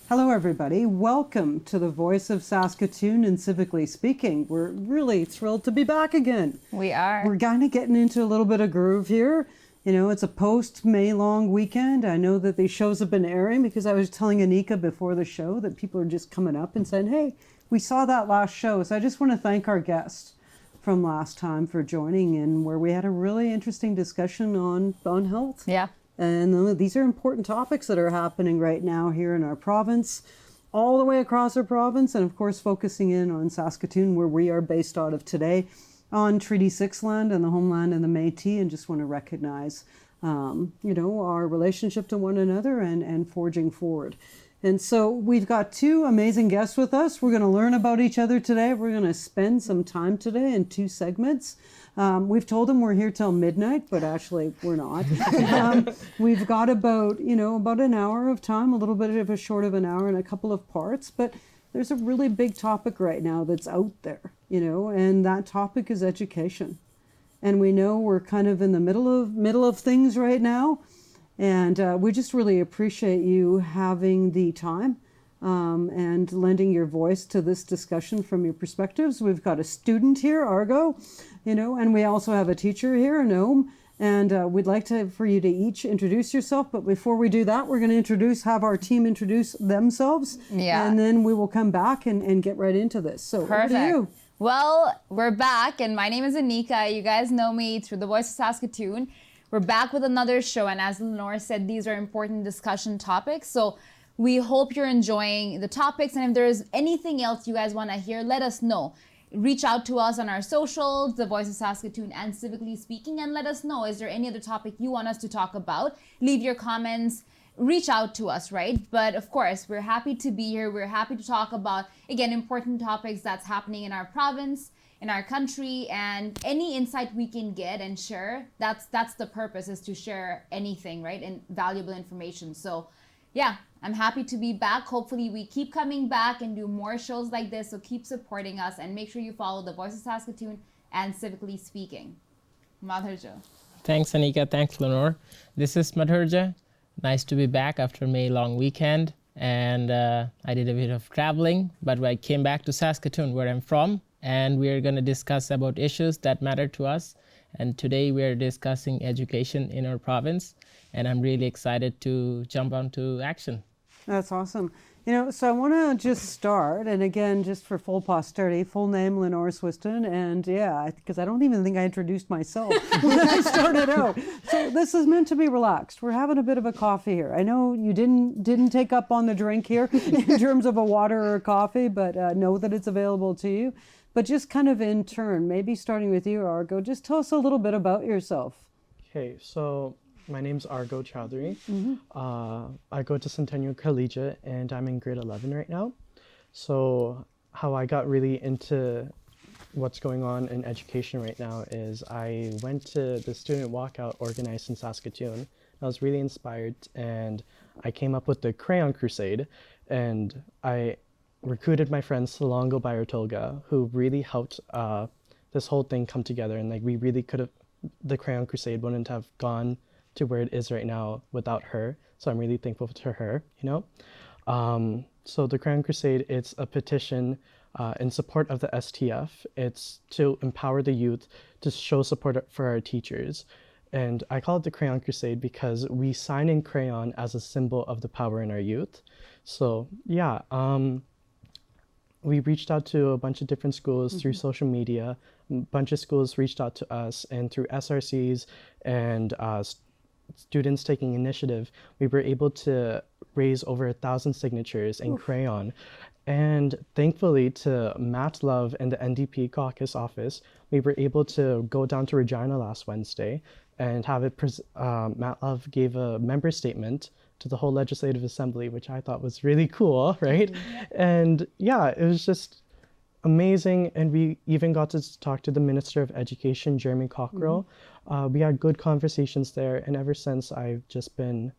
Hello, everybody. Welcome to the Voice of Saskatoon and Civically Speaking. We're really thrilled to be back again. We are. We're kind of getting into a little bit of groove here. You know, it's a post-May long weekend. I know that these shows have been airing because I was telling Anika before the show that people are just coming up and saying, hey, we saw that last show. So I just want to thank our guests from last time for joining in, where we had a really interesting discussion on health. Yeah. And these are important topics that are happening right now here in our province, all the way across our province, and of course focusing in on Saskatoon, where we are based out of today, on Treaty 6 land and the homeland and the Métis, and just want to recognize, our relationship to one another and forging forward. And so we've got two amazing guests with us. We're going to learn about each other today. We're going to spend some time today in two segments. We've told them we're here till midnight, but actually we're not. We've got about an hour of time, a little bit of a short of an hour and a couple of parts, but there's a really big topic right now that's out there, and that topic is education. And we know we're kind of in the middle of things right now. And we just really appreciate you having the time and lending your voice to this discussion from your perspectives. We've got a student here, Argo, and we also have a teacher here, Noam. And we'd like for you to each introduce yourself. But before we do that, we're going to have our team introduce themselves. Yeah. And then we will come back and get right into this. So Perfect. Over to you. Well, we're back, and my name is Anika. You guys know me through the Voice of Saskatoon. We're back with another show, and as Lenore said, these are important discussion topics. So we hope you're enjoying the topics, and if there's anything else you guys want to hear, let us know. Reach out to us on our socials, The Voice of Saskatoon and Civically Speaking, and let us know, is there any other topic you want us to talk about? Leave your comments, reach out to us, right? But of course, we're happy to be here. We're happy to talk about, again, important topics that's happening in our province, in our country, and any insight we can get and share. That's the purpose, is to share anything, right? And valuable information. So yeah, I'm happy to be back. Hopefully we keep coming back and do more shows like this. So keep supporting us and make sure you follow the Voice of Saskatoon and Civically Speaking. Madhurja. Thanks, Anika. Thanks, Lenore. This is Madhurja. Nice to be back after May long weekend. And I did a bit of traveling, but I came back to Saskatoon, where I'm from. And we are going to discuss about issues that matter to us. And today we are discussing education in our province. And I'm really excited to jump onto action. That's awesome. So I want to just start, and again, just for full posterity, full name Lenore Swiston, and because I don't even think I introduced myself when I started out. So this is meant to be relaxed. We're having a bit of a coffee here. I know you didn't take up on the drink here in terms of a water or a coffee, but know that it's available to you. But just kind of in turn, maybe starting with you, Argo, just tell us a little bit about yourself. Okay, so my name's Argo Chowdhury. I go to Centennial Collegiate, and I'm in grade 11 right now. So how I got really into what's going on in education right now is I went to the student walkout organized in Saskatoon. I was really inspired, and I came up with the Crayon Crusade, and I recruited my friend Salongo Bayartolga, who really helped this whole thing come together. And we really could have, the Crayon Crusade wouldn't have gone to where it is right now without her. So I'm really thankful to her, So the Crayon Crusade, it's a petition in support of the STF. It's to empower the youth to show support for our teachers. And I call it the Crayon Crusade because we sign in crayon as a symbol of the power in our youth. So yeah, we reached out to a bunch of different schools through social media. A bunch of schools reached out to us, and through SRCs and students taking initiative, we were able to raise over 1,000 signatures in crayon. And thankfully to Matt Love and the NDP caucus office, we were able to go down to Regina last Wednesday and have it, Matt Love gave a member statement to the whole Legislative Assembly, which I thought was really cool, right? And yeah, it was just amazing. And we even got to talk to the Minister of Education, Jeremy Cockrell. We had good conversations there. And ever since, I've just been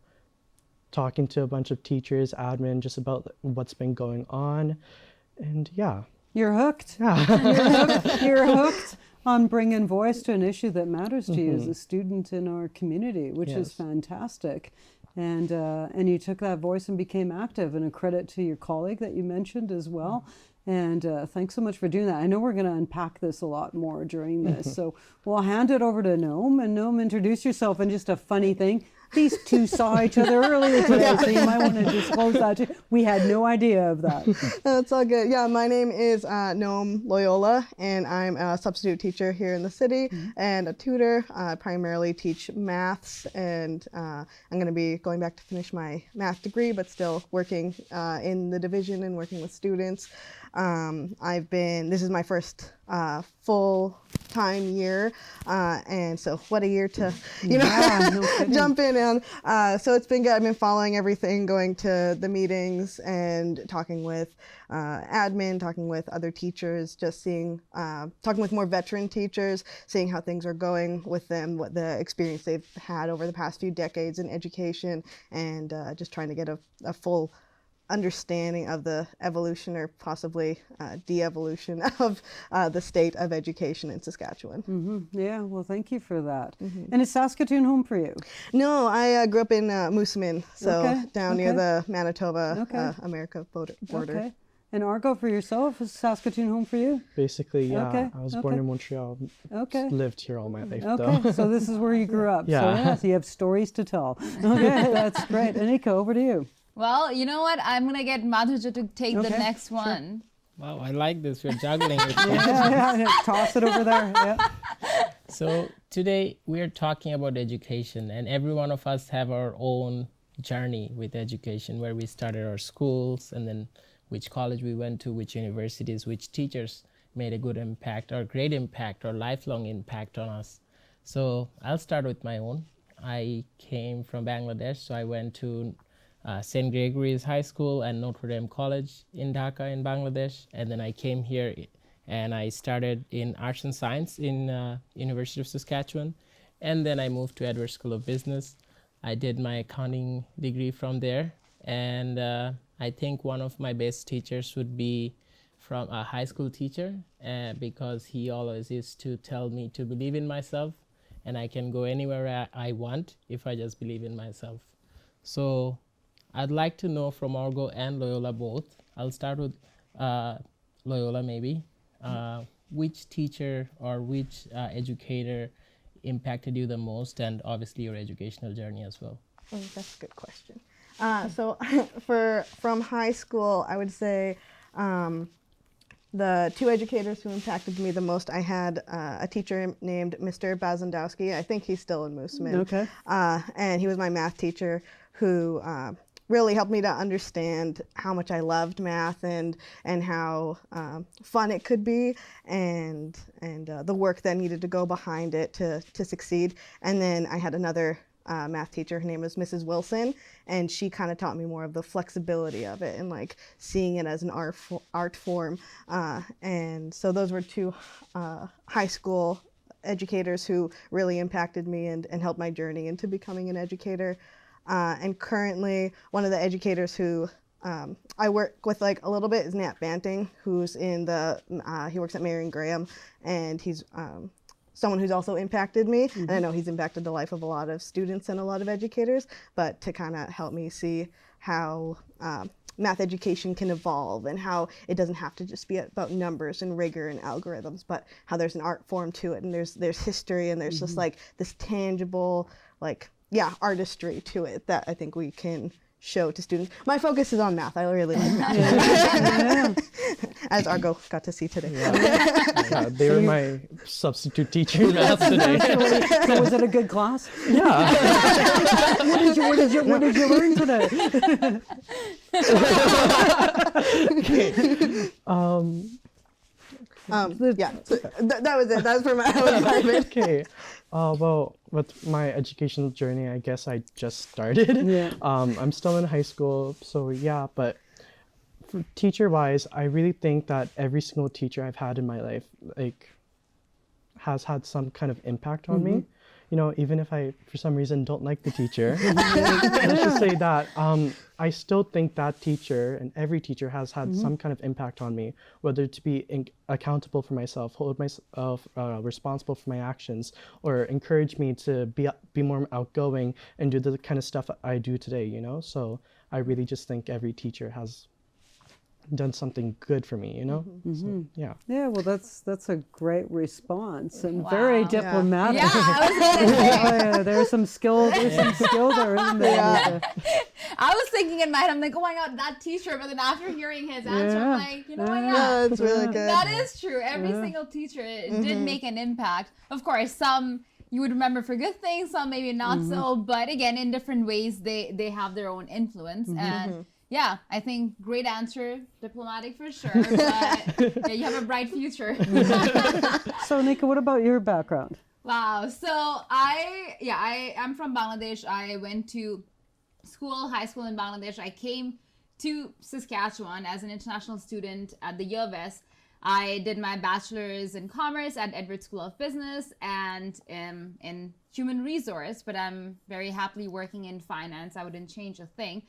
talking to a bunch of teachers, admin, just about what's been going on. And yeah. You're hooked. Yeah. You're hooked on bringing voice to an issue that matters to you as a student in our community, which is fantastic. And you took that voice and became active, and a credit to your colleague that you mentioned as well. And thanks so much for doing that. I know we're going to unpack this a lot more during this. So we'll hand it over to Noam. And Noam, introduce yourself. And just a funny thing, these two saw each other earlier today, so you might want to disclose that too. We had no idea of that. That's all good. Yeah, my name is Noam Loyola, and I'm a substitute teacher here in the city and a tutor. I primarily teach maths, and I'm going to be going back to finish my math degree, but still working in the division and working with students. This is my first full-time year, and so what a year to, jump in. And so it's been good. I've been following everything, going to the meetings and talking with admin, talking with other teachers, just seeing, talking with more veteran teachers, seeing how things are going with them, what the experience they've had over the past few decades in education, and just trying to get a full understanding of the evolution or possibly de-evolution of the state of education in Saskatchewan. Yeah, well, thank you for that. And is Saskatoon home for you? No, I grew up in Moosomin, so down near Okay. the Manitoba America border. Okay. And Argo, for yourself, is Saskatoon home for you? Basically, yeah. Okay, I was born in Montreal. Okay. Lived here all my life, Okay, though. so this is where you grew up. Yeah. So you have stories to tell. Okay, that's great. Anika, over to you. Well, you know what? I'm going to get Madhuja to take the Okay, next sure. one. Wow, I like this. We're juggling it. Yeah, toss it over there. Yeah. So today we're talking about education, and every one of us have our own journey with education, where we started our schools, and then which college we went to, which universities, which teachers made a good impact or great impact or lifelong impact on us. So I'll start with my own. I came from Bangladesh, so I went to St. Gregory's High School and Notre Dame College in Dhaka in Bangladesh, and then I came here and I started in Arts and Science in University of Saskatchewan, and then I moved to Edwards School of Business. I did my accounting degree from there, and I think one of my best teachers would be from a high school teacher, because he always used to tell me to believe in myself, and I can go anywhere I want if I just believe in myself. So I'd like to know from Argo and Loyola both. I'll start with Loyola maybe. Which teacher or which educator impacted you the most, and obviously your educational journey as well? Oh, that's a good question. So from high school, I would say the two educators who impacted me the most, I had a teacher named Mr. Bazandowski. I think he's still in Moosomin. Okay. And he was my math teacher who really helped me to understand how much I loved math and how fun it could be, and the work that needed to go behind it to succeed. And then I had another math teacher. Her name was Mrs. Wilson, and she kind of taught me more of the flexibility of it and like seeing it as an art form. And so those were two high school educators who really impacted me and helped my journey into becoming an educator. And currently, one of the educators who I work with like a little bit is Nat Banting, who's in he works at Marion Graham, and he's someone who's also impacted me. And I know he's impacted the life of a lot of students and a lot of educators, but to kind of help me see how math education can evolve and how it doesn't have to just be about numbers and rigor and algorithms, but how there's an art form to it, and there's history, and there's just like this tangible, like, artistry to it that I think we can show to students. My focus is on math. I really like math. As Argo got to see today. Yeah, they were my substitute teacher in math today. So was it a good class? Yeah. What did you learn today? Yeah, so that was it. That was for my assignment. Okay. Well, with my educational journey, I guess I just started. Yeah. I'm still in high school, so yeah, but for teacher-wise, I really think that every single teacher I've had in my life, like, has had some kind of impact on me. even if I, for some reason, don't like the teacher, let's just say that I still think that teacher and every teacher has had some kind of impact on me, whether to be accountable for myself, hold myself responsible for my actions, or encourage me to be more outgoing and do the kind of stuff I do today, So I really just think every teacher has done something good for me, So, yeah. Yeah, well, that's a great response and very diplomatic. Yeah, Yeah, there's some skill. There's some skill there, isn't there? Yeah. I was thinking in my head, I'm like, oh my God, that teacher. But then after hearing his answer, Yeah. I'm like, what? Yeah, it's really good. That is true. Every single teacher did make an impact. Of course, some you would remember for good things, some maybe not so. But again, in different ways, they have their own influence. And yeah, I think great answer, diplomatic for sure. But yeah, you have a bright future. So, Nika, what about your background? Wow. So I am from Bangladesh. I went to high school in Bangladesh. I came to Saskatchewan as an international student at the UofS. I did my bachelor's in commerce at Edward School of Business and in human resource, but I'm very happily working in finance. I wouldn't change a thing.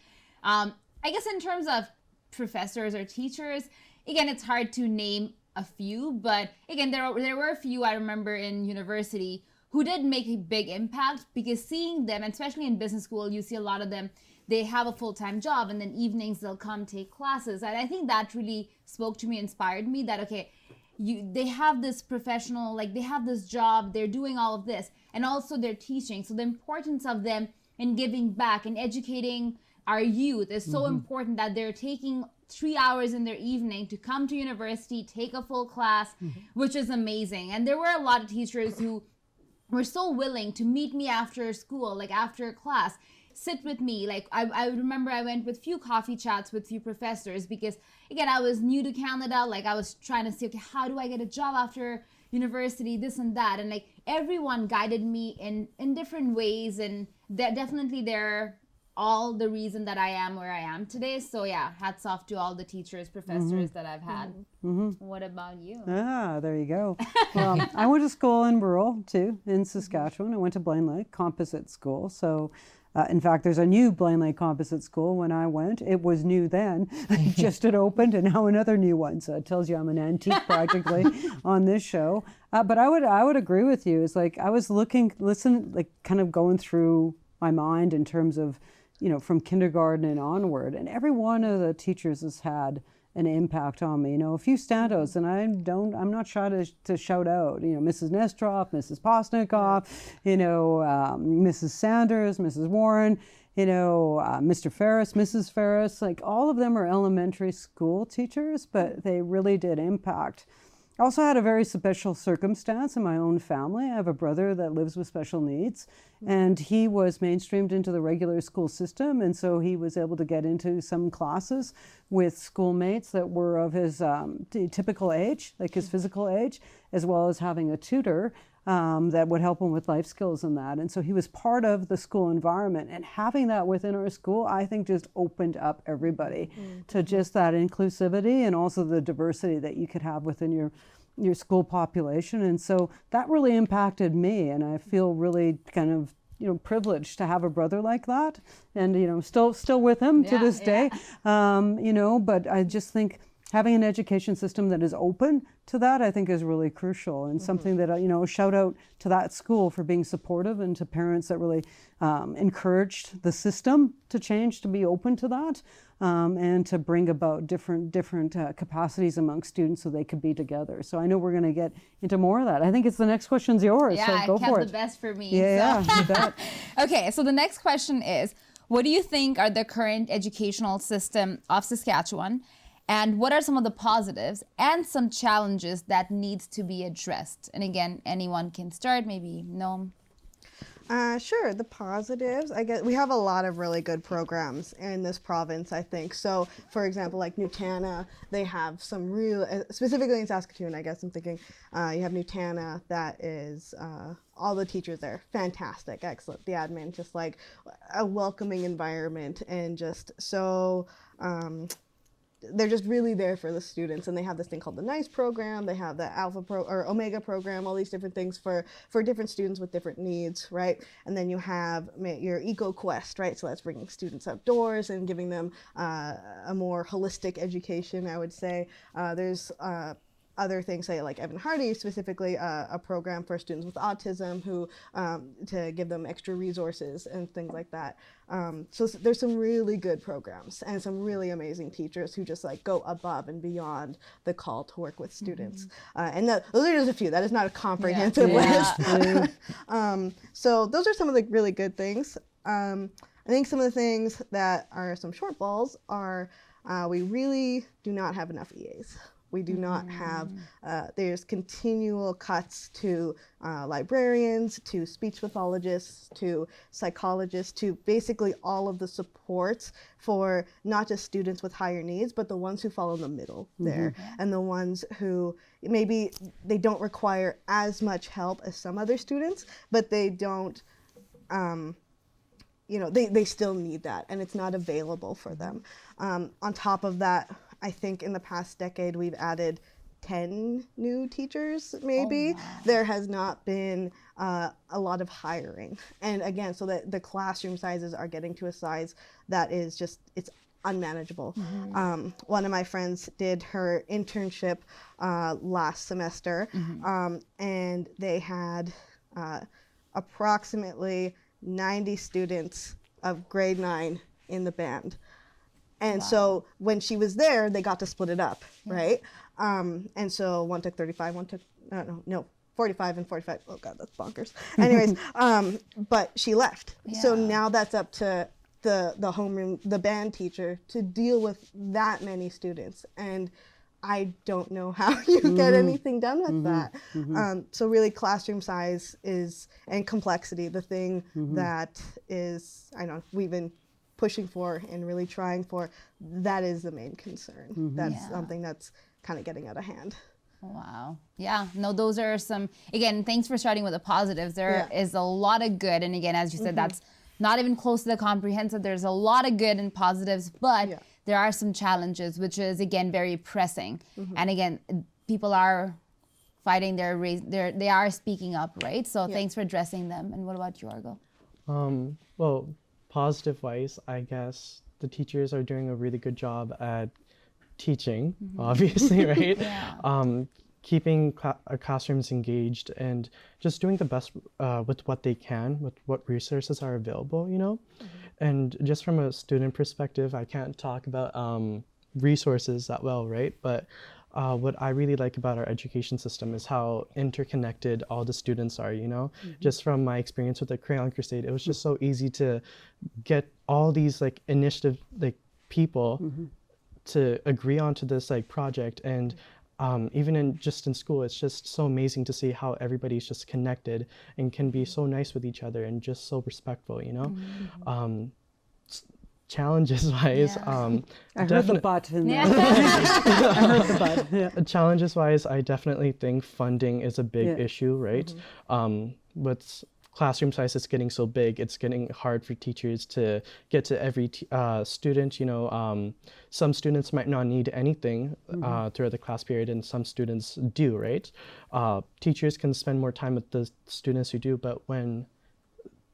I guess in terms of professors or teachers, again, it's hard to name a few, but again, there were a few I remember in university who did make a big impact, because seeing them, especially in business school, you see a lot of them, they have a full-time job and then evenings they'll come take classes. And I think that really spoke to me, inspired me that, okay, they have this professional, like they have this job, they're doing all of this, and also they're teaching. So the importance of them in giving back and educating our youth is so important, that they're taking 3 hours in their evening to come to university, take a full class, which is amazing. And there were a lot of teachers who were so willing to meet me after school, like after class, sit with me. Like I remember I went with few coffee chats with few professors, because again, I was new to Canada. Like I was trying to see, okay, how do I get a job after university, this and that. And like everyone guided me in different ways. And definitely they're all the reason that I am where I am today. So yeah, hats off to all the teachers, professors that I've had. What about you? There you go. Well, I went to school in rural too, in Saskatchewan. I went to Blaine Lake Composite School. So in fact, there's a new Blaine Lake Composite School. When I went, it was new then. It just had opened, and now another new one. So it tells you I'm an antique practically on this show. But I would agree with you. It's like I was kind of going through my mind in terms of, from kindergarten and onward, and every one of the teachers has had an impact on me. A few standouts, and I'm not shy to shout out. Mrs. Nestroff, Mrs. Postnikoff, Mrs. Sanders, Mrs. Warren, Mr. Ferris, Mrs. Ferris. Like all of them are elementary school teachers, but they really did impact. I also had a very special circumstance in my own family. I have a brother that lives with special needs, and he was mainstreamed into the regular school system, and so he was able to get into some classes with schoolmates that were of his typical age, like his physical age, as well as having a tutor that would help him with life skills and that. And so he was part of the school environment, and having that within our school, I think just opened up everybody to just that inclusivity and also the diversity that you could have within your school population. And so that really impacted me, and I feel really kind of privileged to have a brother like that, and still with him to this day. But I just think having an education system that is open to that, I think, is really crucial, and something that shout out to that school for being supportive, and to parents that really encouraged the system to change, to be open to that, and to bring about different capacities among students so they could be together. So I know we're going to get into more of that. I think it's the next question's yours. Yeah, so go I kept for it. the best for me. Yeah, So. you bet. Okay, so the next question is, what do you think are the current educational system of Saskatchewan? And what are some of the positives and some challenges that needs to be addressed? And again, anyone can start, maybe Noam. Sure, the positives. I guess we have a lot of really good programs in this province, I think. So, for example, like Nutana, they have some real, specifically in Saskatoon, I guess I'm thinking, you have Nutana that is, all the teachers there, fantastic, excellent. The admin, just like a welcoming environment, and just so, they're just really there for the students, and they have this thing called the NICE program. They have the or Omega program, all these different things for different students with different needs, right? And then you have your Eco Quest, right? So that's bringing students outdoors and giving them a more holistic education, I would say. There's other things, say like Evan Hardy, specifically a program for students with autism who to give them extra resources and things like that. So there's some really good programs and some really amazing teachers who just like go above and beyond the call to work with students. And those are just a few. That is not a comprehensive list. So those are some of the really good things. I think some of the things that are some shortfalls are we really do not have enough EAs. We do not have, there's continual cuts to librarians, to speech pathologists, to psychologists, to basically all of the supports for not just students with higher needs, but the ones who fall in the middle there, and the ones who maybe they don't require as much help as some other students, but they don't, they still need that, and it's not available for them. On top of that, I think in the past decade, we've added 10 new teachers, maybe. There has not been a lot of hiring. And again, so that the classroom sizes are getting to a size that is just, it's unmanageable. One of my friends did her internship last semester, and they had approximately 90 students of grade 9 in the band. And so when she was there, they got to split it up, right? And so one took 35, one took, 45 and 45. Oh God, that's bonkers. Anyways, but she left. So now that's up to the homeroom, the band teacher to deal with that many students. And I don't know how you get anything done with that. So really classroom size is, and complexity, the thing that is, I know, we've been pushing for and really trying for, that is the main concern. That's something that's kind of getting out of hand. Wow. Yeah. No, those are some, again, thanks for starting with the positives. There is a lot of good. And again, as you said, that's not even close to the comprehensive. There's a lot of good and positives, but there are some challenges, which is, again, very pressing. And again, people are fighting they are speaking up, right? So thanks for addressing them. And what about you, Argo? Well, positive wise, I guess the teachers are doing a really good job at teaching, obviously, right? Keeping our classrooms engaged and just doing the best with what they can, with what resources are available, And just from a student perspective, I can't talk about resources that well, right? But what I really like about our education system is how interconnected all the students are, Just from my experience with the Crayon Crusade, it was just so easy to get all these like initiative people to agree onto this like project. And even in school, it's just so amazing to see how everybody's just connected and can be so nice with each other and just so respectful, Challenges wise, I heard the butt in there. I heard the butt. Challenges wise, I definitely think funding is a big issue, right? With classroom size is getting so big, it's getting hard for teachers to get to every student. Some students might not need anything throughout the class period, and some students do, right? Teachers can spend more time with the students who do, but when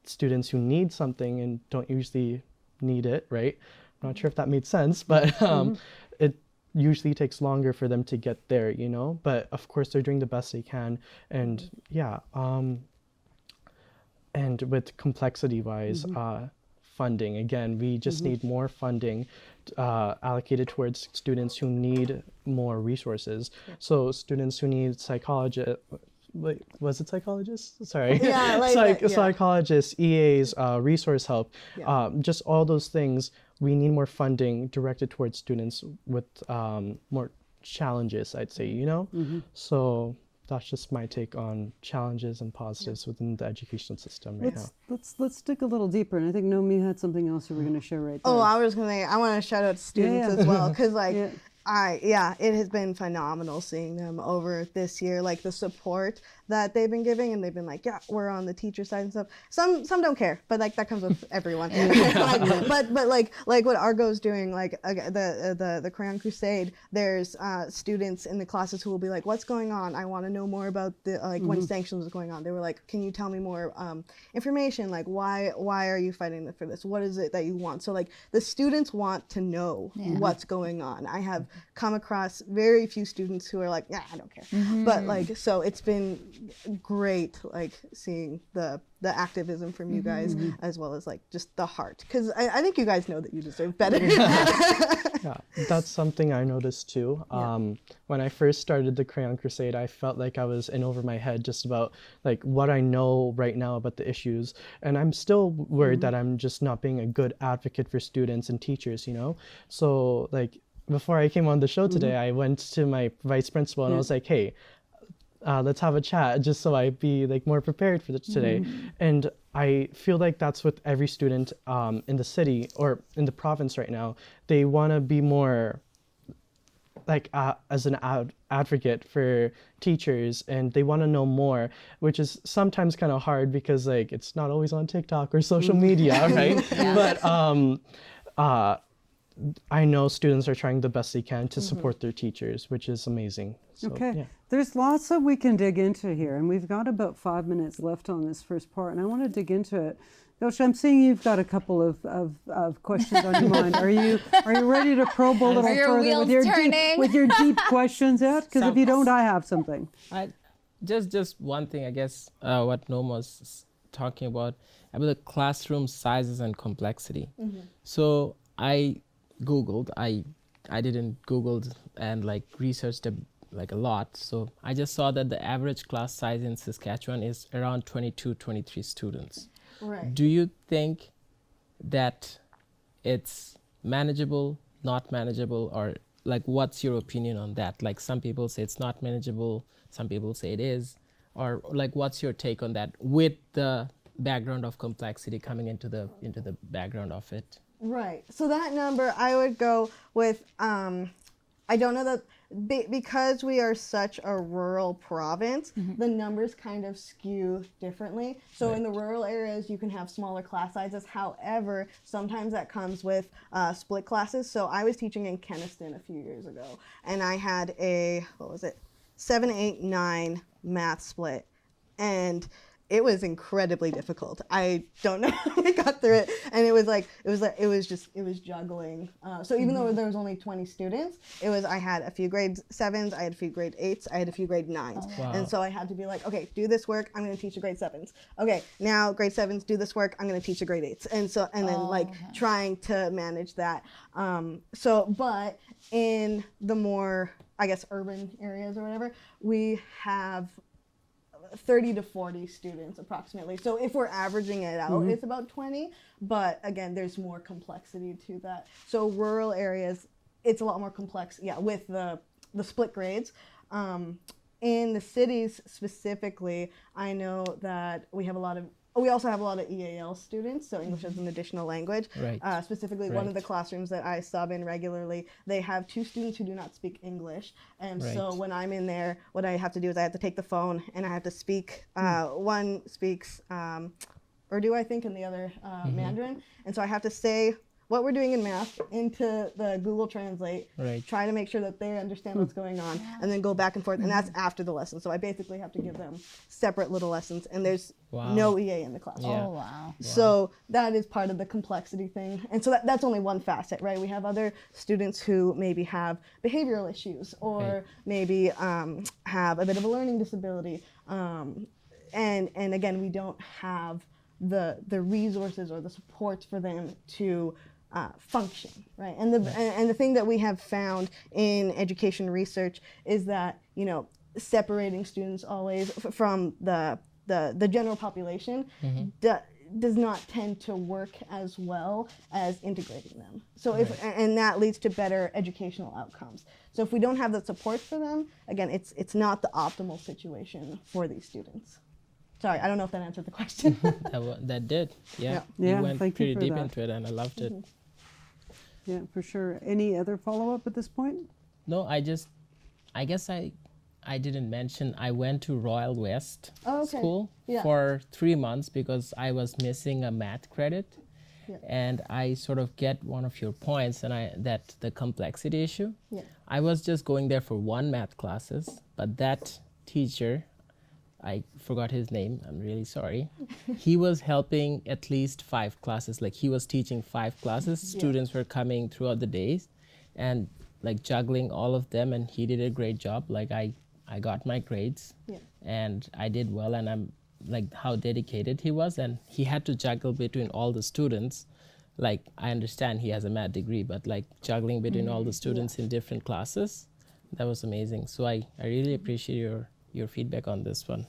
students who need something and don't usually need it, right? I'm not sure if that made sense, but it usually takes longer for them to get there, But of course, they're doing the best they can, and and with complexity-wise, funding. Again, we just need more funding allocated towards students who need more resources. So students who need was it psychologists? Sorry. Psychologists, EAs, resource help, just all those things. We need more funding directed towards students with more challenges, I'd say, So that's just my take on challenges and positives within the education system right now. Let's dig a little deeper, and I think Nomi had something else you were going to share right there. Oh, I want to shout out students as well, because it has been phenomenal seeing them over this year, like the support that they've been giving, and they've been like, yeah, we're on the teacher side and stuff. Some don't care, but like that comes with everyone. but like what Argo's doing, like the Crayon Crusade, there's students in the classes who will be like, what's going on? I want to know more about the when sanctions was going on. They were like, can you tell me more information? Like why are you fighting for this? What is it that you want? So like the students want to know what's going on. I have come across very few students who are like, yeah, I don't care. But like, so it's been great, like seeing the activism from you guys, as well as like just the heart, because I think you guys know that you deserve better. Yeah, that's something I noticed too. When I first started the Crayon Crusade, I felt like I was in over my head just about like what I know right now about the issues, and I'm still worried that I'm just not being a good advocate for students and teachers, you know. So like before I came on the show today, I went to my vice principal and I was like, hey, let's have a chat, just so I'd be like more prepared for today. And I feel like that's with every student in the city or in the province right now. They want to be more like as an advocate for teachers, and they want to know more, which is sometimes kind of hard because like it's not always on TikTok or social media, right? But I know students are trying the best they can to support their teachers, which is amazing. So, Okay, there's lots that we can dig into here, and we've got about 5 minutes left on this first part, and I want to dig into it. Gosha, I'm seeing you've got a couple of questions on your mind. Are you ready to probe a little further with your deep questions yet? Because if you don't, I have something. Just one thing, I guess, what Noam was talking about the classroom sizes and complexity. So I Googled, I didn't Google and like researched like a lot. So I just saw that the average class size in Saskatchewan is around 22, 23 students. Right. Do you think that it's manageable, not manageable, or like what's your opinion on that? Like some people say it's not manageable, some people say it is, or like what's your take on that with the background of complexity coming into the background of it? Right. So that number, I would go with, I don't know that, because we are such a rural province, the numbers kind of skew differently. So in the rural areas, you can have smaller class sizes. However, sometimes that comes with split classes. So I was teaching in Kenniston a few years ago, and I had a, 7, 8, 9 math split. And it was incredibly difficult. I don't know how we got through it, and it was juggling. So even though there was only 20 students, I had a few grade 7s, I had a few grade 8s, I had a few grade 9s, and so I had to be like, okay, do this work. I'm going to teach the grade 7s. Okay, now grade 7s, do this work. I'm going to teach the grade 8s, and then trying to manage that. But in the more, I guess, urban areas or whatever, we have 30 to 40 students approximately. So if we're averaging it out, it's about 20. But again, there's more complexity to that. So rural areas, it's a lot more complex, with the split grades. In the cities specifically, I know that we also have a lot of EAL students, so English as an additional language. Right. Specifically, one of the classrooms that I sub in regularly, they have 2 students who do not speak English. And so when I'm in there, what I have to do is I have to take the phone and I have to speak. One speaks Urdu, I think, and the other Mandarin. And so I have to say what we're doing in math into the Google Translate, try to make sure that they understand what's going on, and then go back and forth. And that's after the lesson. So I basically have to give them separate little lessons, and there's no EA in the class. Yeah. Oh, wow. So that is part of the complexity thing. And so that's only one facet, right? We have other students who maybe have behavioral issues or maybe have a bit of a learning disability. And again, we don't have the resources or the support for them to function, right? And the thing that we have found in education research is that, separating students always from the general population does not tend to work as well as integrating them. So and that leads to better educational outcomes. So if we don't have the support for them, again, it's not the optimal situation for these students. Sorry, I don't know if that answered the question. That did, yeah. Yeah, You went thank pretty you for deep that. into it, and I loved it. Yeah, for sure. Any other follow-up at this point? No, I guess I I didn't mention, I went to Royal West Oh, okay. School Yeah. for 3 months because I was missing a math credit. Yeah. And I sort of get one of your points, and that the complexity issue. Yeah. I was just going there for one math classes, but that teacher, I forgot his name, I'm really sorry. He was helping at least 5 classes, like he was teaching 5 classes. Yeah. Students were coming throughout the days and like juggling all of them, and he did a great job. Like I got my grades, Yeah. and I did well, and I'm like how dedicated he was, and he had to juggle between all the students. Like I understand he has a math degree, but like juggling between all the students in different classes, that was amazing. So I really appreciate your feedback on this one.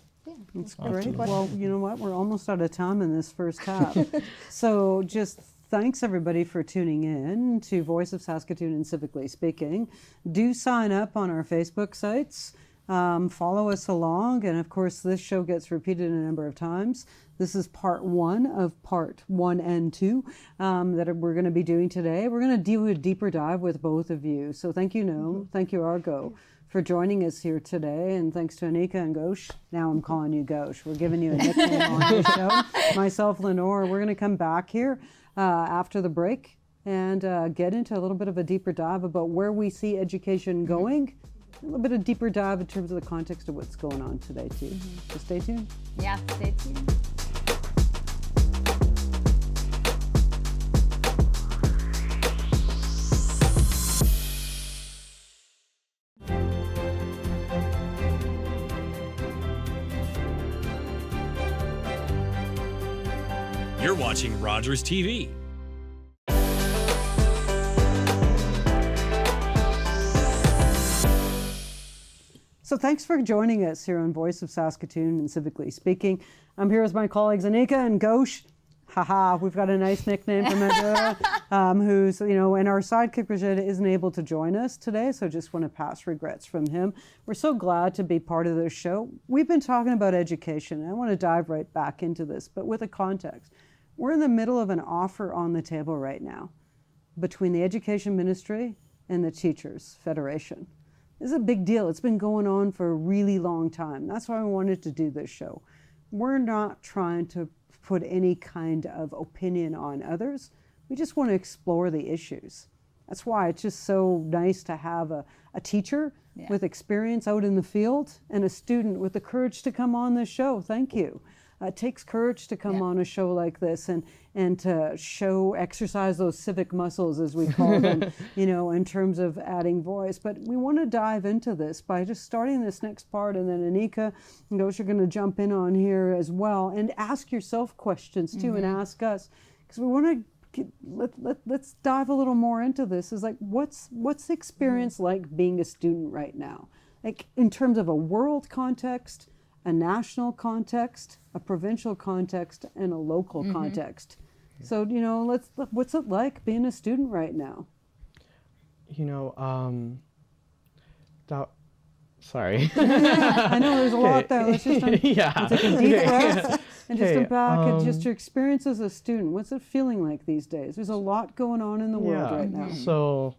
That's Awesome. great. Well, you know what? We're almost out of time in this first half. So just thanks everybody for tuning in to Voice of Saskatoon and Civically Speaking. Do sign up on our Facebook sites. Follow us along. And of course, this show gets repeated a number of times. This is part 1 of part 1 and 2 that we're going to be doing today. We're going to do a deeper dive with both of you. So thank you, Noam. Thank you, Argo, for joining us here today. And thanks to Anika and Ghosh. Now I'm calling you Ghosh. We're giving you a nickname on the show. Myself, Lenore, we're going to come back here after the break and get into a little bit of a deeper dive about where we see education going. A little bit of deeper dive in terms of the context of what's going on today, too. So stay tuned. Yeah, stay tuned. You're watching Rogers TV. So thanks for joining us here on Voice of Saskatoon and Civically Speaking. I'm here with my colleagues Anika and Ghosh. Haha, we've got a nice nickname from Edra, who's, and our sidekick Brigida isn't able to join us today, so just want to pass regrets from him. We're so glad to be part of this show. We've been talking about education, and I want to dive right back into this, but with a context. We're in the middle of an offer on the table right now between the Education Ministry and the Teachers Federation. This is a big deal. It's been going on for a really long time. That's why I wanted to do this show. We're not trying to put any kind of opinion on others. We just want to explore the issues. That's why it's just so nice to have a teacher with experience out in the field and a student with the courage to come on this show. Thank you. It takes courage to come on a show like this and to exercise those civic muscles, as we call them, in terms of adding voice. But we want to dive into this by just starting this next part, and then Anika and Ghosh are going to jump in on here as well, and ask yourself questions too, and ask us, because we want to let's dive a little more into this. Is like, what's the experience like being a student right now, like in terms of a world context, a national context, a provincial context, and a local context. So, what's it like being a student right now? Sorry. I know there's a lot there. Let's just take a deep breath and just Okay, unpack it. Just your experience as a student. What's it feeling like these days? There's a lot going on in the world right now. So,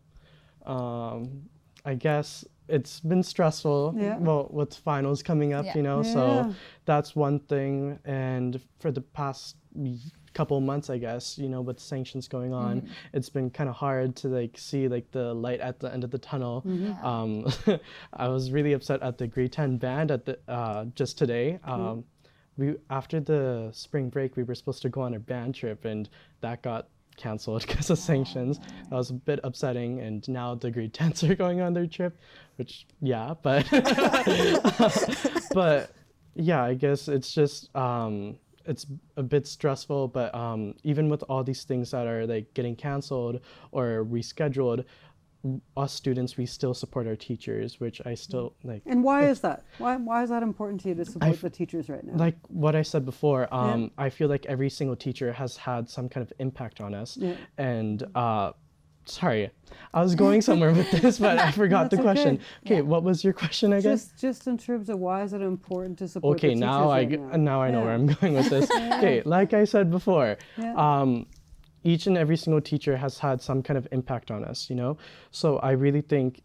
I guess it's been stressful. Yeah. Well, with finals coming up, so that's one thing. And for the past couple months, I guess, with sanctions going on, it's been kind of hard to see the light at the end of the tunnel. I was really upset at the grade 10 band at the just today. After the spring break, we were supposed to go on a band trip, and that got canceled because of sanctions. That was a bit upsetting, and now the grade 10s are going on their trip, which but but yeah, I guess it's just it's a bit stressful, but even with all these things that are getting canceled or rescheduled, us students, we still support our teachers, which I still like. And why is that? Why is that important to you to support the teachers right now? Like what I said before, I feel like every single teacher has had some kind of impact on us. And sorry, I was going somewhere with this, but I forgot the question. Okay, what was your question again? Just in terms of why is it important to support the teachers now I know where I'm going with this. Okay, like I said before, each and every single teacher has had some kind of impact on us, So I really think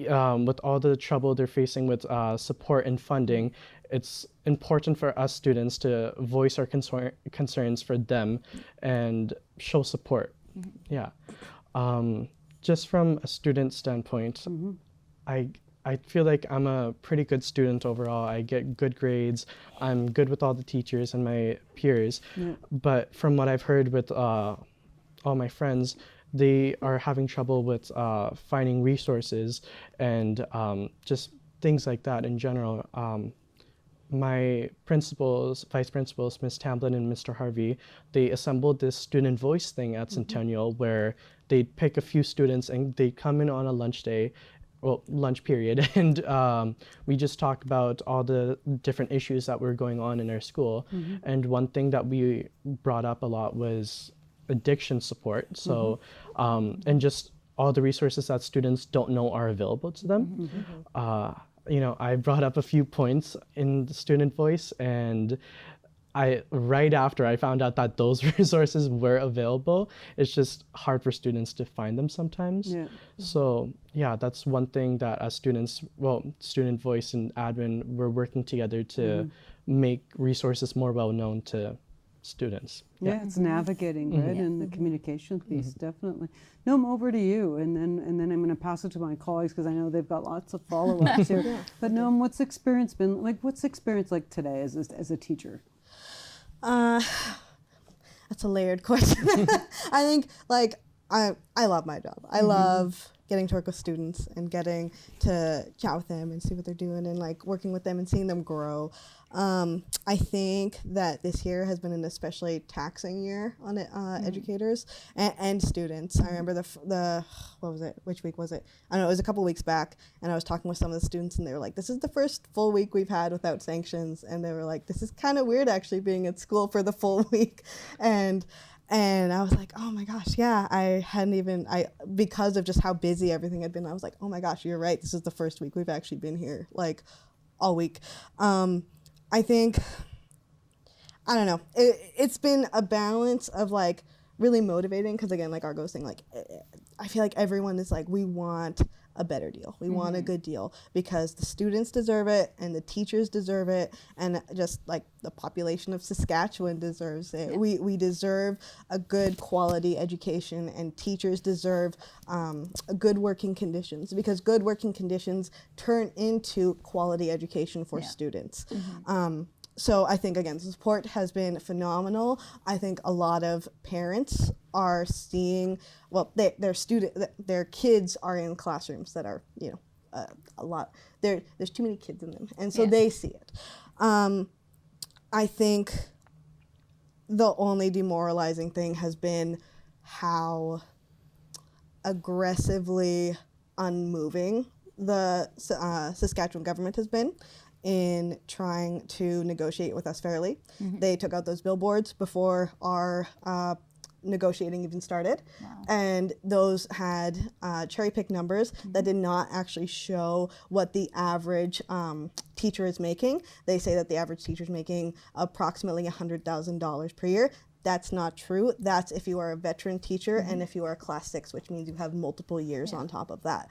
with all the trouble they're facing with support and funding, it's important for us students to voice our concerns for them and show support. Yeah. Just from a student standpoint, I feel like I'm a pretty good student overall. I get good grades. I'm good with all the teachers and my peers. But from what I've heard with all my friends, they are having trouble with finding resources and just things like that in general. My principals, vice principals, Ms. Tamblin and Mr. Harvey, they assembled this student voice thing at Centennial where they'd pick a few students and they'd come in on a lunch period, and we just talked about all the different issues that were going on in our school. And one thing that we brought up a lot was addiction support. So, and just all the resources that students don't know are available to them. I brought up a few points in the student voice, and right after I found out that those resources were available, it's just hard for students to find them sometimes. So yeah, that's one thing that as students, student voice and admin, we're working together to make resources more well known to students. Yeah, it's navigating, right, and the communication piece, definitely. Noam, over to you, and then I'm going to pass it to my colleagues because I know they've got lots of follow-ups here. But Noam, what's experience been like? What's experience like today as a teacher? That's a layered question. I think I love my job. I love getting to work with students and getting to chat with them and see what they're doing and like working with them and seeing them grow. I think that this year has been an especially taxing year on educators and students. I remember what was it? Which week was it? I don't know, it was a couple weeks back, and I was talking with some of the students, and they were like, this is the first full week we've had without sanctions, and they were like, this is kind of weird actually being at school for the full week. And I was like, oh my gosh, yeah, because of just how busy everything had been, I was like, oh my gosh, you're right. This is the first week we've actually been here, like, all week. I think, I don't know, it's been a balance of like really motivating, because again, like Argo's saying, like, I feel like everyone is like, we want a better deal. We want a good deal because the students deserve it and the teachers deserve it, and just like the population of Saskatchewan deserves it. We deserve a good quality education, and teachers deserve good working conditions, because good working conditions turn into quality education for students. So I think, again, the support has been phenomenal. I think a lot of parents are seeing, their kids are in classrooms that are, a lot, there's too many kids in them, and so they see it. I think the only demoralizing thing has been how aggressively unmoving the Saskatchewan government has been in trying to negotiate with us fairly. They took out those billboards before our negotiating even started. And those had cherry-picked numbers that did not actually show what the average teacher is making. They say that the average teacher is making approximately $100,000 per year. That's not true. That's if you are a veteran teacher and if you are a class 6, which means you have multiple years on top of that.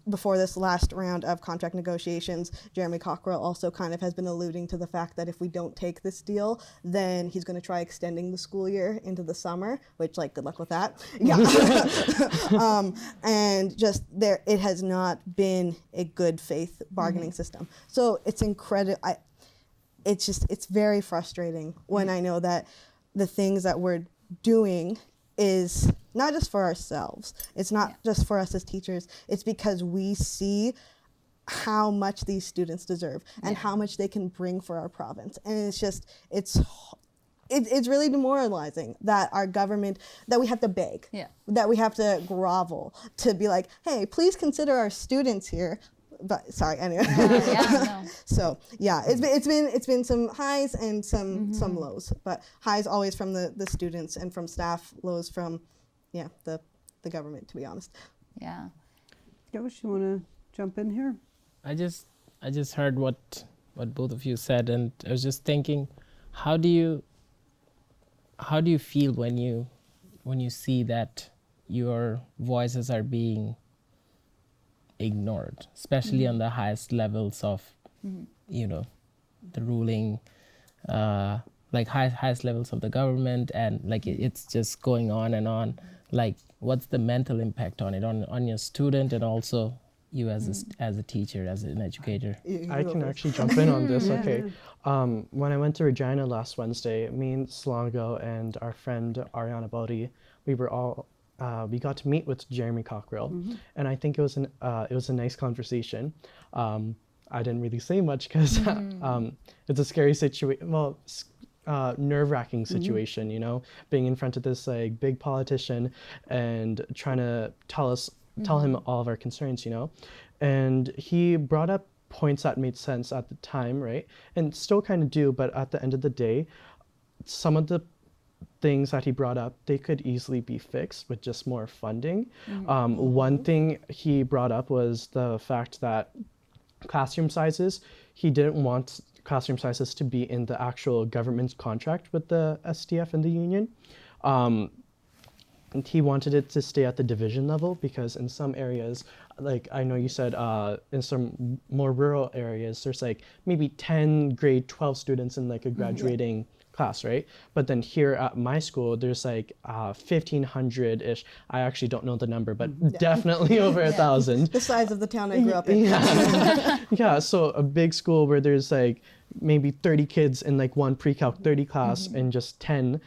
Before this last round of contract negotiations, Jeremy Cockrell also kind of has been alluding to the fact that if we don't take this deal, then he's going to try extending the school year into the summer, which, like, good luck with that. And just it has not been a good faith bargaining system. So it's incredible. It's very frustrating when I know that the things that we're doing is not just for ourselves. It's not just for us as teachers. It's because we see how much these students deserve and how much they can bring for our province. And it's really demoralizing that our government, that we have to beg, that we have to grovel to be like, hey, please consider our students here. But sorry, anyway. So yeah, it's been some highs and some lows, but highs always from the students and from staff, lows from the government, to be honest. Josh, you want to jump in here? I just heard what both of you said, and I was just thinking, how do you feel when you see that your voices are being ignored, especially on the highest levels of, you know, the ruling, like highest levels of the government, and like it's just going on and on. Like, what's the mental impact on it, on your student, and also you as a teacher, as an educator? I can actually jump in on this. Okay. When I went to Regina last Wednesday, me and Slongo and our friend Ariana Bodhi, we were all we got to meet with Jeremy Cockrell, and I think it was a nice conversation. I didn't really say much because it's a scary situation. Well, nerve-wracking situation, you know, being in front of this like big politician and trying to tell him all of our concerns, you know. And he brought up points that made sense at the time, right? And still kind of do, but at the end of the day, some of the things that he brought up, they could easily be fixed with just more funding. One thing he brought up was the fact that classroom sizes, he didn't want classroom sizes to be in the actual government contract with the STF and the union. And he wanted it to stay at the division level because in some areas, like I know you said, in some more rural areas, there's like maybe 10 grade 12 students in like a graduating class, right? But then here at my school, there's like 1,500-ish. I actually don't know the number, but definitely over 1,000. The size of the town I grew up in. Yeah, so a big school where there's like maybe 30 kids in like one pre-calc 30 class and just 10.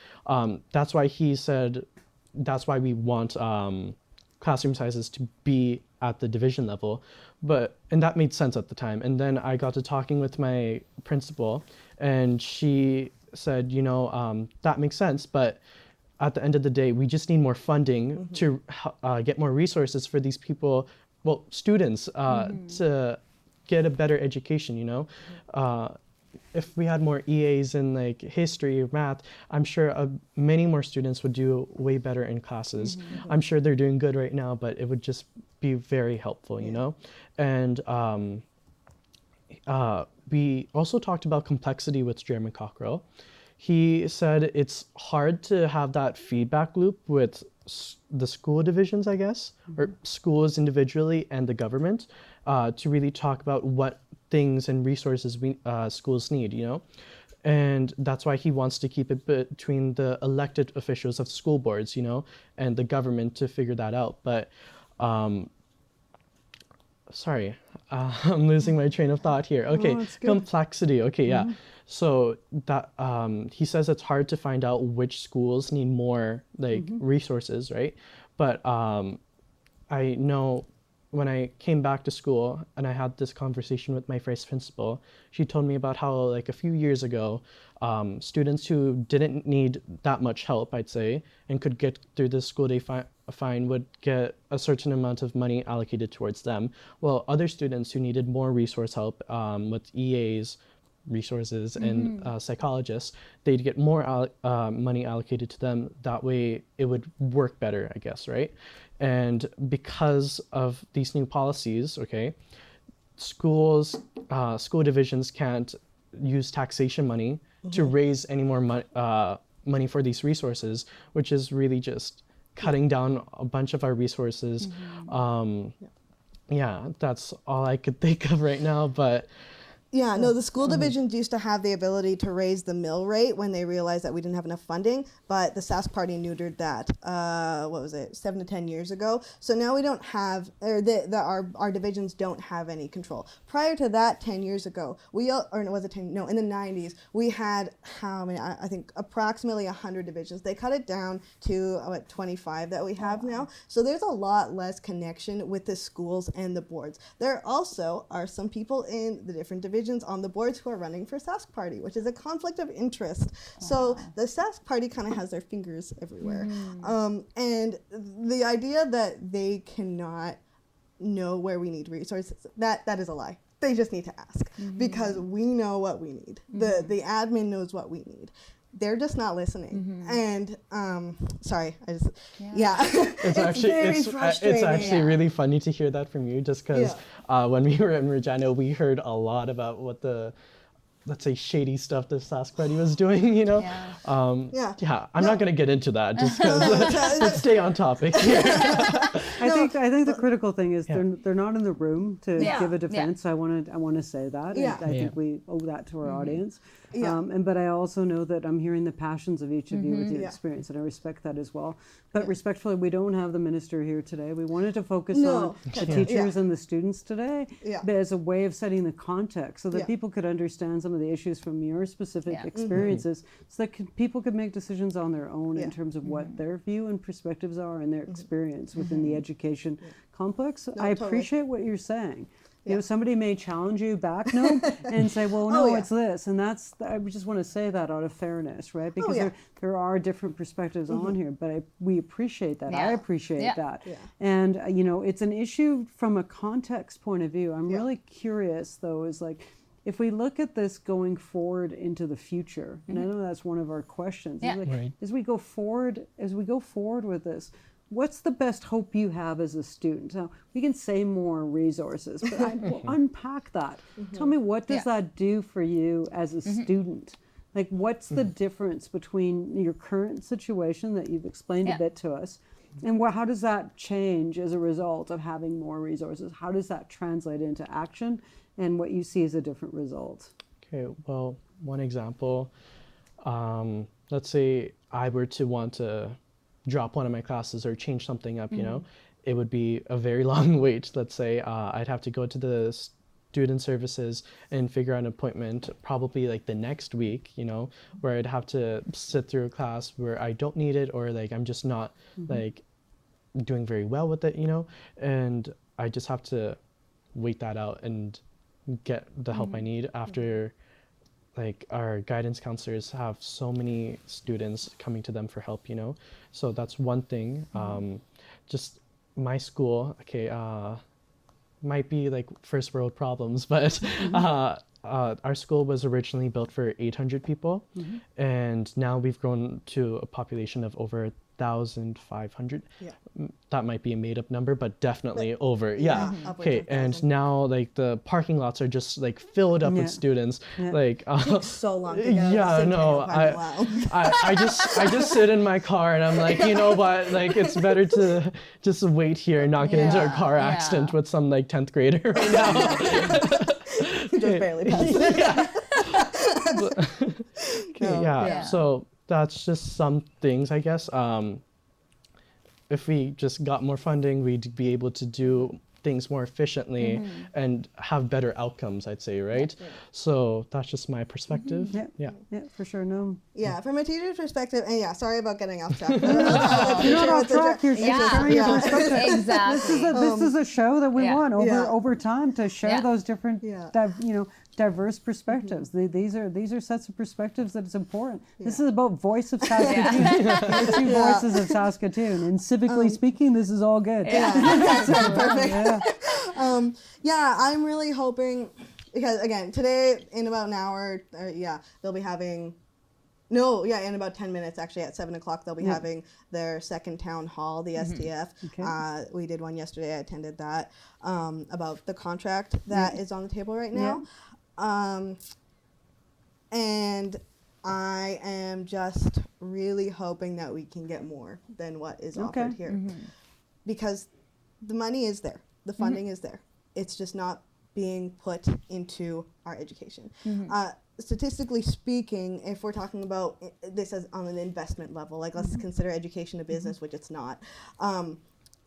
That's why he said, that's why we want classroom sizes to be at the division level. And that made sense at the time. And then I got to talking with my principal, and she said, you know, that makes sense, but at the end of the day, we just need more funding to get more resources for these people, well, students, to get a better education, you know. If we had more EAs in like history or math, I'm sure many more students would do way better in classes. I'm sure they're doing good right now, but it would just be very helpful, you know. And we also talked about complexity with Jeremy Cockrell. He said it's hard to have that feedback loop with the school divisions, I guess, or schools individually and the government, to really talk about what things and resources schools need, you know? And that's why he wants to keep it between the elected officials of school boards, you know, and the government to figure that out. But, sorry, I'm losing my train of thought here. Okay, complexity, okay, yeah. So that, he says it's hard to find out which schools need more like resources, right? But I know when I came back to school and I had this conversation with my vice principal, she told me about how like a few years ago, students who didn't need that much help, I'd say, and could get through the school day fine would get a certain amount of money allocated towards them, while other students who needed more resource help with EAs, resources, and psychologists, they'd get more money allocated to them. That way it would work better, I guess, right? And because of these new policies, okay, school divisions can't use taxation money to raise any more money for these resources, which is really just cutting down a bunch of our resources. Yeah, that's all I could think of right now, but Yeah, no, the school divisions used to have the ability to raise the mill rate when they realized that we didn't have enough funding, but the Sask Party neutered that, 7 to 10 years ago. So now we don't have, or our divisions don't have any control. Prior to that, 10 years ago, in the 90s, we had how many, I think approximately 100 divisions. They cut it down to 25 that we have now. So there's a lot less connection with the schools and the boards. There also are some people in the different divisions on the boards who are running for Sask Party, which is a conflict of interest. So the Sask Party kind of has their fingers everywhere. And the idea that they cannot know where we need resources, that is a lie. They just need to ask because we know what we need. The admin knows what we need. They're just not listening. And sorry, it's actually really funny to hear that from you, just because when we were in Regina, we heard a lot about what the let's say, shady stuff that Saskatchewan was doing, you know. Yeah. I'm not going to get into that just because let's stay on topic here. I think the critical thing is they're not in the room to give a defense. Yeah. I want to say that. Yeah. I think we owe that to our audience. Yeah. But I also know that I'm hearing the passions of each of you with your Yeah. experience, and I respect that as well. But respectfully, we don't have the minister here today. We wanted to focus on the teachers and the students today, but as a way of setting the context so that people could understand some of the issues from your specific experiences, so that people could make decisions on their own in terms of what their view and perspectives are and their experience within the education complex. I appreciate what you're saying. You know, somebody may challenge you back, and say, well, no, it's this. And I just want to say that out of fairness, right? Because there are different perspectives on here, but we appreciate that. I appreciate that. Yeah. And, it's an issue from a context point of view. I'm really curious, though, is like, if we look at this going forward into the future, and I know that's one of our questions, as we go forward with this, what's the best hope you have as a student? Now, we can say more resources, but we'll unpack that. Tell me, what does that do for you as a student? Like, what's the difference between your current situation that you've explained a bit to us, and how does that change as a result of having more resources? How does that translate into action and what you see as a different result? Okay, well, one example, let's say I were to want to drop one of my classes or change something up, it would be a very long wait. Let's say I'd have to go to the student services and figure out an appointment probably like the next week, where I'd have to sit through a class where I don't need it, or like I'm just not like doing very well with it, and I just have to wait that out and get the help I need after like our guidance counselors have so many students coming to them for help, so that's one thing. Just my school, might be like first world problems, but our school was originally built for 800 people, and now we've grown to a population of over 1,500. That might be a made up number, but definitely over. Okay, and now like the parking lots are just like filled up with students. Like it takes so long to get I just sit in my car and I'm like, you know what, like it's better to just wait here and not get into a car accident with some like 10th grader right now. Just barely passed. So that's just some things, I guess. If we just got more funding, we'd be able to do things more efficiently and have better outcomes, I'd say, right? So that's just my perspective. Yeah, for sure. No. Yeah, from a teacher's perspective, and sorry about getting off track. You're not off track. You're sharing your perspective. Exactly. This is a show that we want over time to share those different, diverse perspectives. These are sets of perspectives that it's important. This is about voice of Saskatoon. The two voices of Saskatoon, and civically speaking, this is all good. Perfect. I'm really hoping, because again, today in about an hour, they'll be having. In about 10 minutes, actually, at 7 o'clock, they'll be having their second town hall, the STF. Okay. We did one yesterday. I attended that, about the contract that is on the table right now. And I am just really hoping that we can get more than what is offered here. Because the money is there. The funding is there. It's just not being put into our education. Statistically speaking, if we're talking about this as on an investment level, like let's consider education a business, which it's not.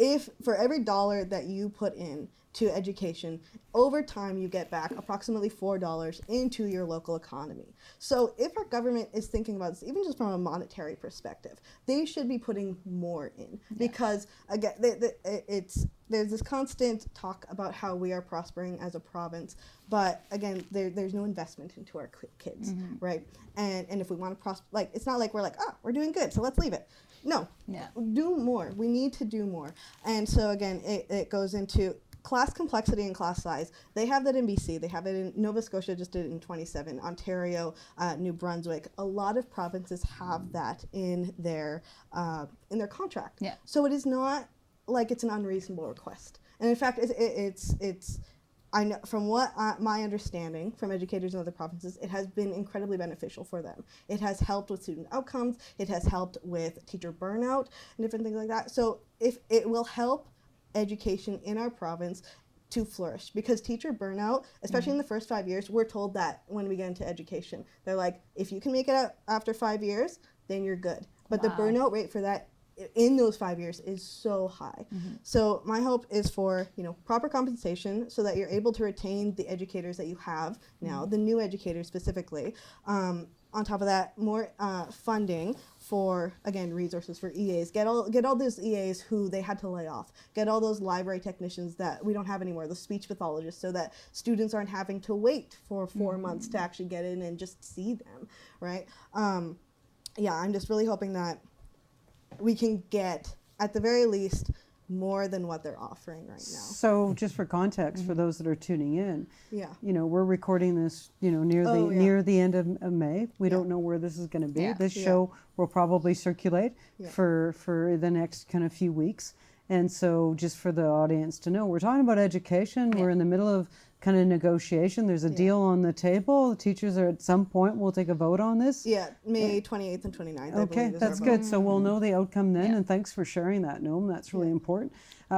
If for every dollar that you put in to education, over time you get back approximately $4 into your local economy. So if our government is thinking about this, even just from a monetary perspective, they should be putting more in, because again, there's this constant talk about how we are prospering as a province, but again, there's no investment into our kids, right? And if we want to prosper, like it's not like we're like, we're doing good, so let's leave it. No, do more. We need to do more. And so again, it goes into class complexity and class size. They have that in BC. They have it in Nova Scotia, just did it in 27. Ontario, New Brunswick. A lot of provinces have that in their contract. So it is not like it's an unreasonable request. And in fact, I know from what my understanding from educators in other provinces, it has been incredibly beneficial for them. It has helped with student outcomes. It has helped with teacher burnout and different things like that. So if it will help education in our province to flourish, because teacher burnout, especially in the first 5 years, we're told that when we get into education, they're like, if you can make it out after 5 years, then you're good. But the burnout rate for that in those 5 years is so high. So my hope is for, proper compensation so that you're able to retain the educators that you have now, the new educators specifically. On top of that, more funding for, again, resources for EAs. Get all those EAs who they had to lay off. Get all those library technicians that we don't have anymore, the speech pathologists, so that students aren't having to wait for 4 months to actually get in and just see them, right? I'm just really hoping that we can get, at the very least, more than what they're offering right now. So just for context, for those that are tuning in, Yeah. we're recording this, near the end of May. We don't know where this is going to be. Yeah. This show will probably circulate for the next kind of few weeks. And so just for the audience to know, we're talking about education. We're in the middle of kind of negotiation. There's a deal on the table. The teachers are at some point will take a vote on this. Yeah, May 28th and 29th. I Okay, believe is that's our good. vote. So we'll know the outcome then, and thanks for sharing that, Noam. That's really important.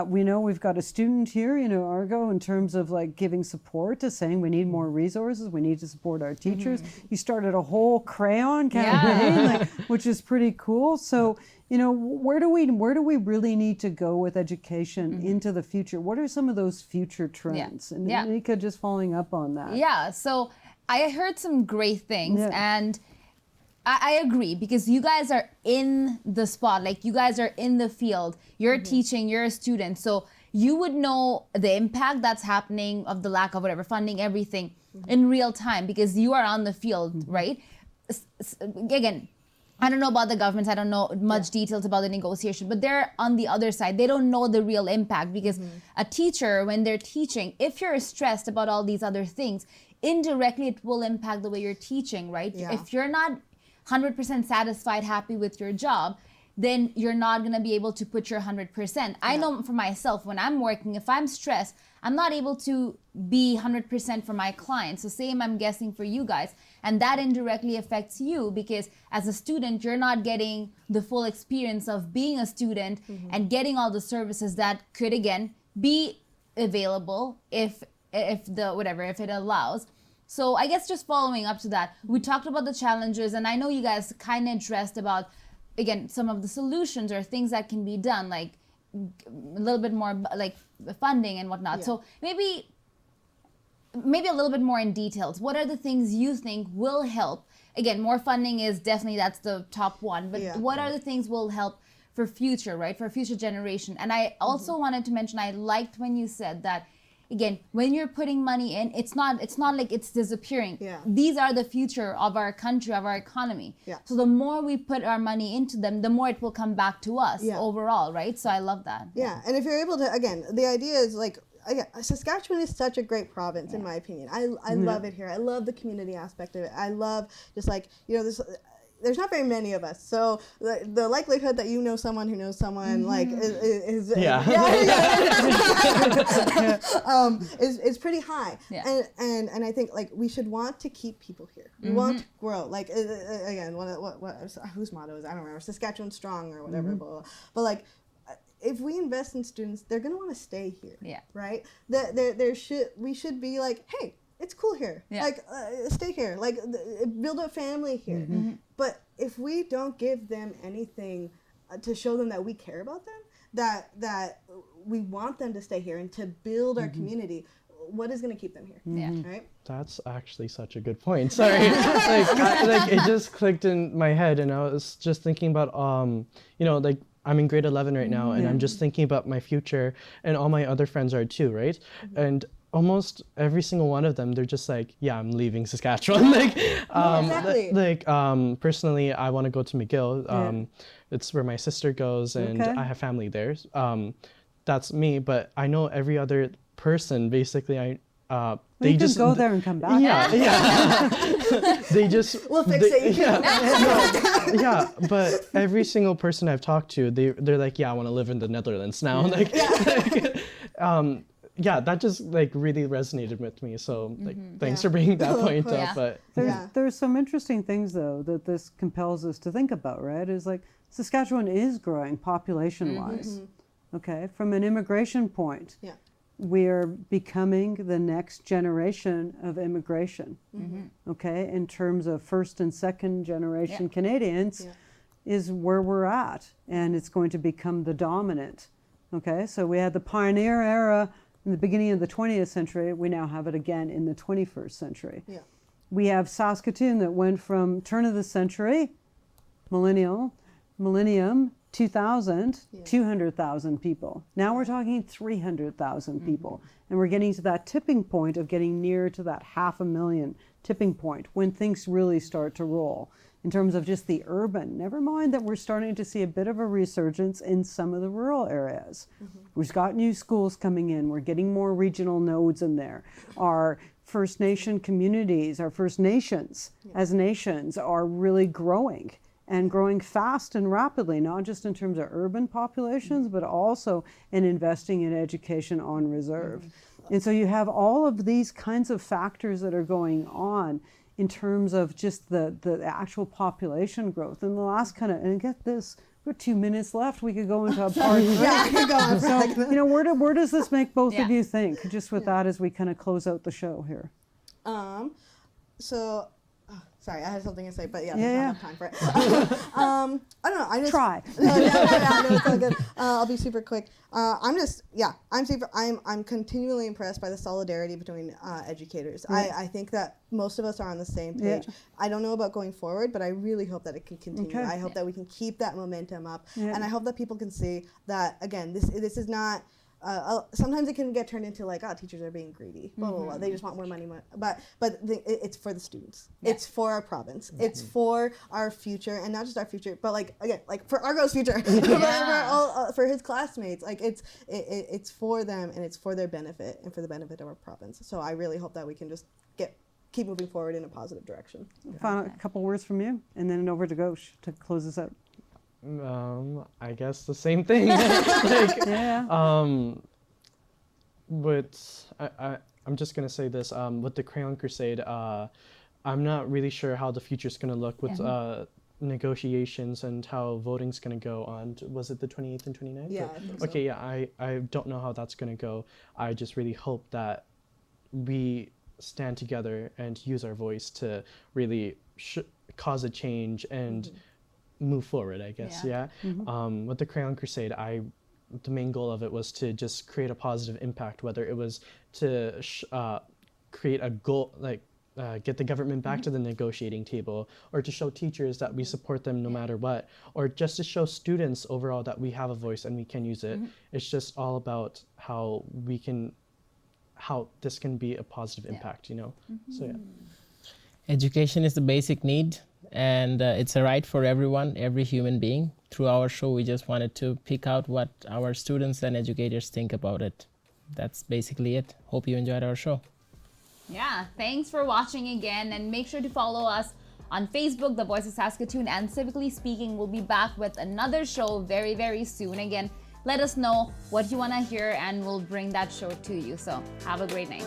We know we've got a student here, Argo, in terms of like giving support to saying we need more resources, we need to support our teachers. You started a whole crayon campaign, which is pretty cool. So, where do we really need to go with education into the future? What are some of those future trends? And Nika, just following up on that. Yeah, so I heard some great things, and I agree, because you guys are in the spot, like you guys are in the field, you're teaching, you're a student, so you would know the impact that's happening of the lack of whatever funding, everything in real time, because you are on the field, right? Again, I don't know about the governments, I don't know much details about the negotiation, but they're on the other side. They don't know the real impact, because a teacher, when they're teaching, if you're stressed about all these other things, indirectly it will impact the way you're teaching, right? Yeah. If you're not 100% satisfied, happy with your job, then you're not going to be able to put your 100%. I know for myself, when I'm working, if I'm stressed, I'm not able to be 100% for my clients. So same, I'm guessing, for you guys. And that indirectly affects you, because as a student, you're not getting the full experience of being a student and getting all the services that could, again, be available if it allows. So I guess just following up to that, we talked about the challenges, and I know you guys kind of addressed about, again, some of the solutions or things that can be done, like a little bit more like funding and whatnot. So maybe a little bit more in details. What are the things you think will help? Again, more funding is definitely, that's the top one, but what are the things will help for future, right? For future generation? And I also wanted to mention, I liked when you said that, again, when you're putting money in, it's not like it's disappearing. Yeah. These are the future of our country, of our economy. Yeah. So the more we put our money into them, the more it will come back to us overall, right? So I love that. Yeah, and if you're able to, again, the idea is like, again, Saskatchewan is such a great province, in my opinion. I love it here. I love the community aspect of it. I love just like, there's not very many of us, so the likelihood that you know someone who knows someone is pretty high. Yeah. And I think like we should want to keep people here. We want to grow. Like again, what whose motto is, I don't remember, Saskatchewan strong or whatever. Blah, blah, blah. But like, if we invest in students, they're gonna want to stay here. Yeah. Right. We should be like, hey, it's cool here. Yeah. Like, stay here. Like, build a family here. But if we don't give them anything to show them that we care about them, that we want them to stay here and to build our community, what is going to keep them here? Yeah. Right. That's actually such a good point. Sorry, it just clicked in my head, and I was just thinking about like, I'm in grade 11 right now, and I'm just thinking about my future, and all my other friends are too, right? And almost every single one of them, they're just like, yeah, I'm leaving Saskatchewan. Personally, I want to go to McGill. It's where my sister goes, and I have family there. That's me, but I know every other person, basically, they just go there and come back. Yeah. They just... We'll fix it. Yeah, but every single person I've talked to, they're like, yeah, I want to live in the Netherlands now. yeah, that just like really resonated with me. So like, thanks Yeah. for bringing that point Yeah. up. But There's some interesting things, though, that this compels us to think about, right? Is like Saskatchewan is growing population-wise. Okay, from an immigration point, Yeah. we're becoming the next generation of immigration. Okay, in terms of first and second generation Canadians, Yeah. is where we're at, and it's going to become the dominant. Okay, so we had the pioneer era in the beginning of the 20th century. We now have it again in the 21st century. Yeah. We have Saskatoon that went from turn of the century, millennium, 2000, 200,000 people. Now we're talking 300,000 people. And we're getting to that tipping point of getting near to that 500,000 tipping point when things really start to roll in terms of just the urban. Never mind that we're starting to see a bit of a resurgence in some of the rural areas. We've got new schools coming in. We're getting more regional nodes in there. Our First Nation communities, our First Nations as nations are really growing and growing fast and rapidly, not just in terms of urban populations, but also in investing in education on reserve. And so you have all of these kinds of factors that are going on in terms of just the actual population growth. And the last kind of, and get this, we're 2 minutes left, we could go into a part three. Yeah, I could go on for So, like you know, where does this make both of Yeah. you think? Just with that as we kind of close out the show here. So, sorry, I had something to say, but yeah, Yeah, there's yeah. not enough time for it. I don't know. I just Try. No, it's all good. I'll be super quick. I'm continually impressed by the solidarity between educators. I think that most of us are on the same page. Yeah. I don't know about going forward, but I really hope that it can continue. Okay. I hope that we can keep that momentum up, Yeah. and I hope that people can see that again. This is not. Sometimes it can get turned into like, oh, teachers are being greedy, blah blah blah. They just want more money, it's for the students. Yeah. It's for our province. It's for our future, and not just our future, but like again, like for Argo's future, for his classmates. Like it's for them, and it's for their benefit, and for the benefit of our province. So I really hope that we can just keep moving forward in a positive direction. Final couple words from you, and then over to Ghosh to close us out. I guess the same thing. Like, Yeah. I'm just gonna say this. With the Crayon Crusade, I'm not really sure how the future's gonna look with negotiations and how voting's gonna go on. Was it the 28th and 29th? Yeah, I think so. Okay, yeah. I don't know how that's gonna go. I just really hope that we stand together and use our voice to really cause a change and move forward, I guess. With the Crayon Crusade, the main goal of it was to just create a positive impact, whether it was to create a goal, like get the government back to the negotiating table, or to show teachers that we support them no matter what, or just to show students overall that we have a voice and we can use it. It's just all about how this can be a positive impact, you know? So yeah. Education is the basic need, and it's a right for everyone, every human being. Through our show, we just wanted to pick out what our students and educators think about it. That's basically it. Hope you enjoyed our show. Yeah, thanks for watching again, and make sure to follow us on Facebook, The Voice of Saskatoon, and Civically Speaking. We'll be back with another show very, very soon. Again, let us know what you want to hear, and we'll bring that show to you. So have a great night.